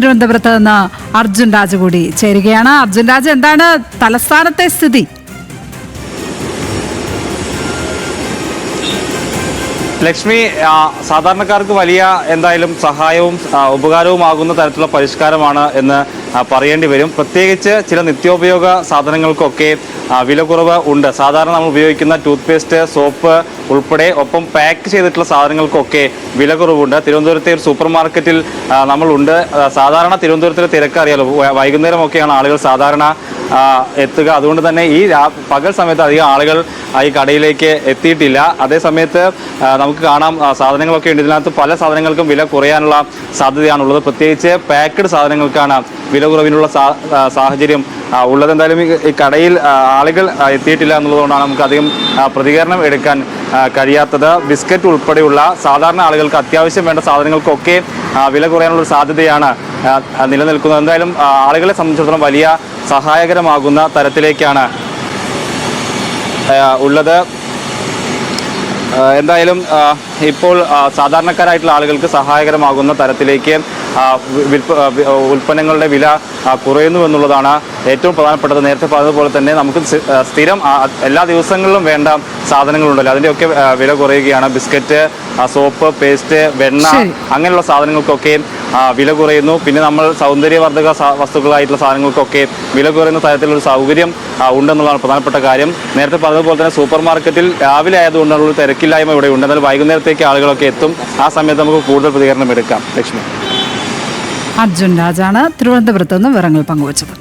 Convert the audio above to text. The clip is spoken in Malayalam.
തിരുവനന്തപുരത്ത് നിന്ന് അർജുൻ രാജ് കൂടി ചേരുകയാണ്. അർജുൻ രാജ്, എന്താണ് തലസ്ഥാനത്തെ സ്ഥിതി? ലക്ഷ്മി, സാധാരണക്കാർക്ക് വലിയ എന്തായാലും സഹായവും ഉപകാരവുമാകുന്ന തരത്തിലുള്ള പരിഷ്കാരമാണ് എന്ന് പറയേണ്ടി വരും. പ്രത്യേകിച്ച് ചില നിത്യോപയോഗ സാധനങ്ങൾക്കൊക്കെ വില കുറവ് ഉണ്ട്. സാധാരണ നമ്മൾ ഉപയോഗിക്കുന്ന ടൂത്ത് പേസ്റ്റ്, സോപ്പ് ഉൾപ്പെടെ ഒപ്പം പാക്ക് ചെയ്തിട്ടുള്ള സാധനങ്ങൾക്കൊക്കെ വില കുറവുണ്ട്. തിരുവനന്തപുരത്തെ ഒരു സൂപ്പർ മാർക്കറ്റിൽ നമ്മളുണ്ട്. സാധാരണ തിരുവനന്തപുരത്തിലെ തിരക്ക് അറിയാലോ, വൈകുന്നേരമൊക്കെയാണ് ആളുകൾ സാധാരണ എത്തുക. അതുകൊണ്ട് തന്നെ ഈ പകൽ സമയത്ത് അധികം ആളുകൾ ഈ കടയിലേക്ക് എത്തിയിട്ടില്ല. അതേ സമയത്ത് നമുക്ക് കാണാം സാധനങ്ങളൊക്കെ ഉണ്ട്. ഇതിനകത്ത് പല സാധനങ്ങൾക്കും വില കുറയാനുള്ള സാധ്യതയാണുള്ളത്. പ്രത്യേകിച്ച് പാക്കഡ് സാധനങ്ങൾക്കാണ് വില കുറവിനുള്ള സാഹചര്യം ഉള്ളത്. എന്തായാലും ഈ കടയിൽ ആളുകൾ എത്തിയിട്ടില്ല എന്നുള്ളതുകൊണ്ടാണ് നമുക്ക് അധികം പ്രതികരണം എടുക്കാൻ കഴിയാത്തത്. ബിസ്ക്കറ്റ് ഉൾപ്പെടെയുള്ള സാധാരണ ആളുകൾക്ക് അത്യാവശ്യം വേണ്ട സാധനങ്ങൾക്കൊക്കെ വില കുറയാനുള്ള സാധ്യതയാണ് നിലനിൽക്കുന്നത്. എന്തായാലും ആളുകളെ സംബന്ധിച്ചിടത്തോളം വലിയ സഹായകരമാകുന്ന തരത്തിലേക്കാണ് ഉള്ളത്. എന്തായാലും ഇപ്പോൾ സാധാരണക്കാരായിട്ടുള്ള ആളുകൾക്ക് സഹായകരമാകുന്ന തരത്തിലേക്ക് ഉൽപ്പന്നങ്ങളുടെ വില കുറയുന്നു എന്നുള്ളതാണ് ഏറ്റവും പ്രധാനപ്പെട്ടത്. നേരത്തെ പറഞ്ഞതുപോലെ തന്നെ നമുക്ക് സ്ഥിരം എല്ലാ ദിവസങ്ങളിലും വേണ്ട സാധനങ്ങളുണ്ടല്ലോ, അതിൻ്റെയൊക്കെ വില കുറയുകയാണ്. ബിസ്ക്കറ്റ്, സോപ്പ്, പേസ്റ്റ്, വെണ്ണ അങ്ങനെയുള്ള സാധനങ്ങൾക്കൊക്കെ വില കുറയുന്നു. പിന്നെ നമ്മൾ സൗന്ദര്യവർദ്ധക വസ്തുക്കളായിട്ടുള്ള സാധനങ്ങൾക്കൊക്കെ വില കുറയുന്ന തരത്തിലുള്ള സൗകര്യം ഉണ്ടെന്നുള്ളതാണ് പ്രധാനപ്പെട്ട കാര്യം. നേരത്തെ പറഞ്ഞതുപോലെ തന്നെ സൂപ്പർ മാർക്കറ്റിൽ രാവിലെ ആയതുകൊണ്ടുള്ള തിരക്കില്ലായ്മ ഇവിടെ ഉണ്ട്. എന്നാൽ വൈകുന്നേരത്തേക്ക് ആളുകളൊക്കെ എത്തും. ആ സമയത്ത് നമുക്ക് കൂടുതൽ പ്രതികരണം എടുക്കാം. ലക്ഷ്മി. അർജുൻ രാജാണ് തിരുവനന്തപുരത്ത് നിന്ന് വിവരങ്ങൾ പങ്കുവച്ചത്.